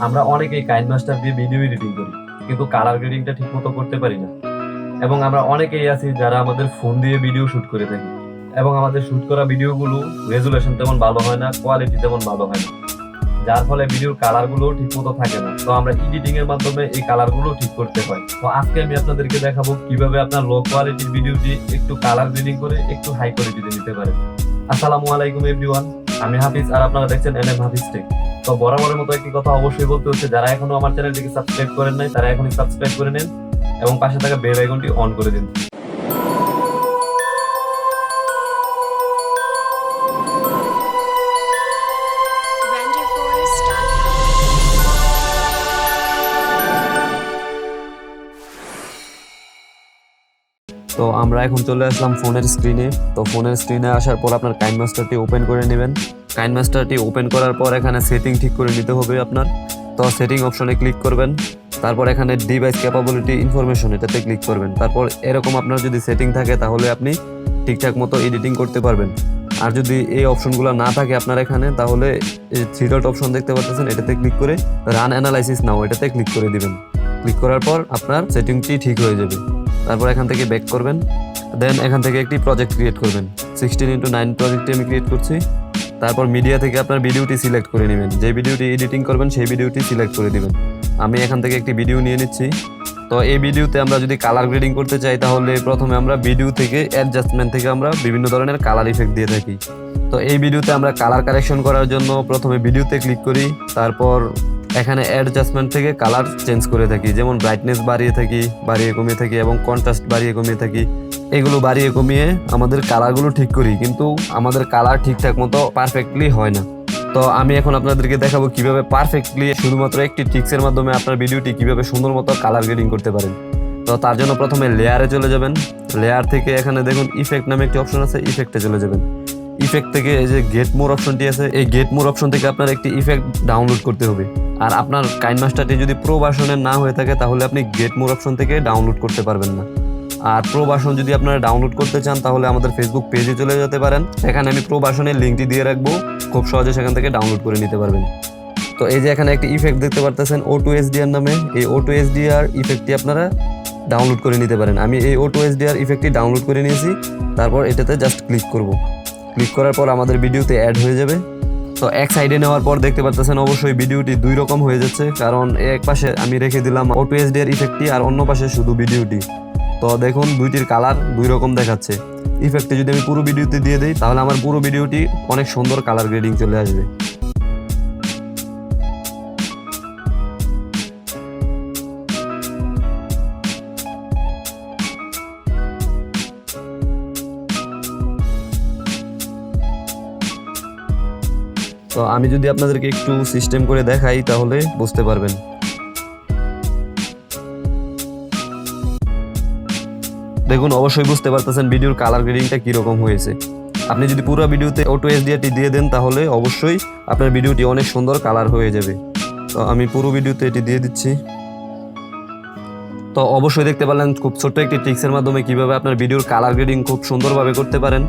আমরা অনেকেই কাইনমাস্টার দিয়ে ভিডিও এডিটিং করি, কিন্তু কালার গ্রেডিংটা ঠিক মতো করতে পারি না। এবং আমরা অনেকেই আছি যারা আমাদের ফোন দিয়ে ভিডিও শুট করে থাকি, এবং আমাদের শুট করা ভিডিওগুলো রেজুলেশন তেমন ভালো হয় না, কোয়ালিটি তেমন ভালো হয় না, যার ফলে ভিডিওর কালার গুলো ঠিক মতো থাকে না। তো আমরা এডিটিং এর মাধ্যমে এই কালার গুলো ঠিক করতে হয়। তো আজকে আমি আপনাদেরকে দেখাবো কিভাবে আপনার লো কোয়ালিটির ভিডিওটি একটু কালার গ্রেডিং করে একটু হাই কোয়ালিটিতে নিতে পারেন। আসসালামু আলাইকুম এভরিওয়ান, আমি হাফিজ আর আপনারা দেখছেন হাফিজ টেক। তো বরাবরের মতো একটি কথা অবশ্যই বলতে হচ্ছে, যারা এখনো আমার চ্যানেলটিকে সাবস্ক্রাইব করেন নাই তারা এখনই সাবস্ক্রাইব করে নেন এবং পাশে থাকা বেল আইকনটি অন করে দিন। তো আমরা এখন চলে আসলাম ফোনের স্ক্রিনে। তো ফোনের স্ক্রিনে আসার পর আপনার কাইনমাস্টারটি ওপেন করে নেবেন। কাইনমাস্টারটি ওপেন করার পর এখানে সেটিং ঠিক করে নিতে হবে আপনার। তো সেটিং অপশনে ক্লিক করবেন, তারপর এখানে ডিভাইস ক্যাপাবিলিটি ইনফরমেশন এটাতে ক্লিক করবেন। তারপর এরকম আপনার যদি সেটিং থাকে তাহলে আপনি ঠিকঠাক মতো এডিটিং করতে পারবেন। আর যদি এই অপশনগুলো না থাকে আপনার এখানে, তাহলে এই থ্রি ডট অপশন দেখতে পাচ্ছেন, এটাতে ক্লিক করে রান অ্যানালাইসিস নাও এটাতে ক্লিক করে দিবেন। ক্লিক করার পর আপনার সেটিংটি ঠিক হয়ে যাবে। তারপর এখান থেকে ব্যাক করবেন, দেন এখান থেকে একটি প্রজেক্ট ক্রিয়েট করবেন। 16:9 প্রজেক্টটি আমি ক্রিয়েট করছি। তারপর মিডিয়া থেকে আপনার ভিডিওটি সিলেক্ট করে নেবেন, যে ভিডিওটি এডিটিং করবেন সেই ভিডিওটি সিলেক্ট করে দিবেন। আমি এখান থেকে একটি ভিডিও নিয়ে নিচ্ছি। তো এই ভিডিওতে আমরা যদি কালার গ্রেডিং করতে চাই তাহলে প্রথমে আমরা ভিডিও থেকে অ্যাডজাস্টমেন্ট থেকে আমরা বিভিন্ন ধরনের কালার ইফেক্ট দিয়ে থাকি। তো এই ভিডিওতে আমরা কালার কারেকশন করার জন্য প্রথমে ভিডিওতে ক্লিক করি, তারপর এখানে অ্যাডজাস্টমেন্ট থেকে কালার চেঞ্জ করে থাকি, যেমন ব্রাইটনেস বাড়িয়ে থাকি, বাড়িয়ে কমিয়ে থাকি, এবং কন্ট্রাস্ট বাড়িয়ে কমিয়ে থাকি। এগুলো বাড়িয়ে কমিয়ে আমাদের কালারগুলো ঠিক করি, কিন্তু আমাদের কালার ঠিকঠাক মতো পারফেক্টলি হয় না। তো আমি এখন আপনাদেরকে দেখাবো কিভাবে পারফেক্টলি শুধুমাত্র একটি ট্রিক্সের মাধ্যমে আপনার ভিডিওটি কিভাবে সুন্দর মতো কালার গ্রেডিং করতে পারেন। তো তার জন্য প্রথমে লেয়ারে চলে যাবেন। লেয়ার থেকে এখানে দেখুন ইফেক্ট নামে একটি অপশন আছে, ইফেক্টে চলে যাবেন। ইফেক্ট থেকে এই যে গেট মোর অপশনটি আছে, এই গেট মোর অপশন থেকে আপনার একটি ইফেক্ট ডাউনলোড করতে হবে। আর আপনার কাইনমাস্টারটি যদি প্রো ভার্সনের না হয়ে থাকে তাহলে আপনি গেট মোর অপশন থেকে ডাউনলোড করতে পারবেন না। আর প্রো ভার্সন যদি আপনারা ডাউনলোড করতে চান তাহলে আমাদের ফেসবুক পেজে চলে যেতে পারেন, সেখানে আমি প্রো ভার্সনের লিঙ্কটি দিয়ে রাখবো, খুব সহজে সেখান থেকে ডাউনলোড করে নিতে পারবেন। তো এই যে এখানে একটি ইফেক্ট দেখতে পারতেছেন O2SDR নামে, এই O2SDR ইফেক্টটি আপনারা ডাউনলোড করে নিতে পারেন। আমি এই O2SDR ইফেক্টটি ডাউনলোড করে নিয়েছি। তারপর এটাতে জাস্ট ক্লিক করব। ক্লিক করার পর আমাদের ভিডিওতে অ্যাড হয়ে যাবে। তো এক সাইডে নেওয়ার পর দেখতে পাচ্ছেন অবশ্যই ভিডিওটি দুই রকম হয়ে যাচ্ছে, কারণ এক পাশে আমি রেখে দিলাম O2SDR ইফেক্টটি আর অন্য পাশে শুধু ভিডিওটি। তো দেখুন দুইটির কালার দুই রকম দেখাচ্ছে। ইফেক্টটি যদি আমি পুরো ভিডিওতে দিয়ে দিই তাহলে আমার পুরো ভিডিওটি অনেক সুন্দর কালার গ্রেডিং চলে আসবে। তো আমি যদি আপনাদেরকে একটু সিস্টেম করে দেখাই তাহলে বুঝতে পারবেন। দেখুন অবশ্যই বুঝতে পারতেছেন ভিডিওর কালার গ্রেডিংটা কীরকম হয়েছে। আপনি যদি পুরো ভিডিওতে O2SDRটি দিয়ে দেন তাহলে অবশ্যই আপনার ভিডিওটি অনেক সুন্দর কালার হয়ে যাবে। তো আমি পুরো ভিডিওতে এটি দিয়ে দিচ্ছি। তো অবশ্যই দেখতে পারলেন খুব ছোট্ট একটি ট্রিক্সের মাধ্যমে কীভাবে আপনার ভিডিওর কালার গ্রেডিং খুব সুন্দরভাবে করতে পারেন।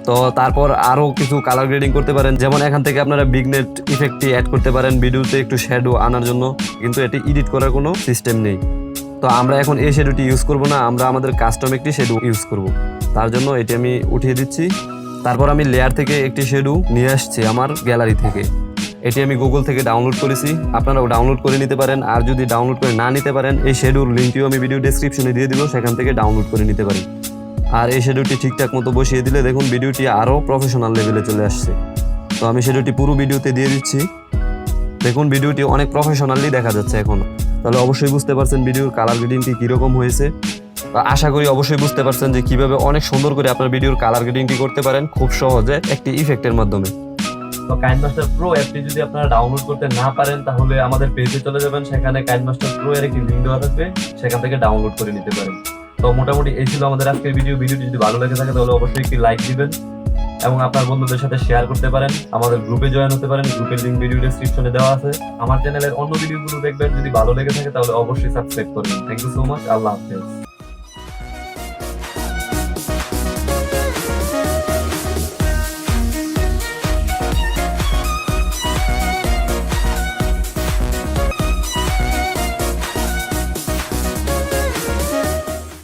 তো তারপর আরও কিছু কালার গ্রেডিং করতে পারেন, যেমন এখান থেকে আপনারা বিগনেট ইফেক্টটি অ্যাড করতে পারেন ভিডিওতে একটু শ্যাডো আনার জন্য, কিন্তু এটি এডিট করার কোনো সিস্টেম নেই। তো আমরা এখন এই শ্যাডোটি ইউজ করব না, আমরা আমাদের কাস্টম একটি শ্যাডো ইউজ করব। তার জন্য এটি আমি উঠিয়ে দিচ্ছি। তারপর আমি লেয়ার থেকে একটি শ্যাডো নিয়ে আসছি আমার গ্যালারি থেকে। এটি আমি গুগল থেকে ডাউনলোড করেছি, আপনারাও ডাউনলোড করে নিতে পারেন। আর যদি ডাউনলোড করে না নিতে পারেন, এই শ্যাডোর লিঙ্কটিও আমি ভিডিও ডেসক্রিপশনে দিয়ে দিব, সেখান থেকে ডাউনলোড করে নিতে পারেন। আর এই শ্যাডোটি ঠিকঠাক মতো বসিয়ে দিলে দেখুন ভিডিওটি আরও প্রফেশনাল লেভেলে চলে আসছে। তো আমি শ্যাডোটি পুরো ভিডিওতে দিয়ে দিচ্ছি। দেখুন ভিডিওটি অনেক প্রফেশনালি দেখা যাচ্ছে এখন। তাহলে অবশ্যই বুঝতে পারছেন ভিডিওর কালার গ্রেডিংটি কীরকম হয়েছে। আশা করি অবশ্যই বুঝতে পারছেন যে কীভাবে অনেক সুন্দর করে আপনার ভিডিওর কালার গ্রেডিংটি করতে পারেন খুব সহজে একটি ইফেক্টের মাধ্যমে। তো কাইনমাস্টার প্রো অ্যাপটি যদি আপনারা ডাউনলোড করতে না পারেন তাহলে আমাদের পেজে চলে যাবেন, সেখানে কাইনমাস্টার প্রো এর একটি লিঙ্ক দেওয়া থাকবে, সেখান থেকে ডাউনলোড করে নিতে পারেন। তো মোটামুটি এই ছিল আমাদের আজকের ভিডিওটি যদি ভালো লেগে থাকে তাহলে অবশ্যই একটি লাইক দিবেন এবং আপনার বন্ধুদের সাথে শেয়ার করতে পারেন। আমাদের গ্রুপে জয়েন হতে পারেন, গ্রুপের লিঙ্ক ভিডিও ডেসক্রিপশনে দেওয়া আছে। আমার চ্যানেলের অন্য ভিডিওগুলো দেখবেন, যদি ভালো লেগে থাকে তাহলে অবশ্যই সাবস্ক্রাইব করবেন। থ্যাংক ইউ সো মাচ, আল্লাহ হাফেজ।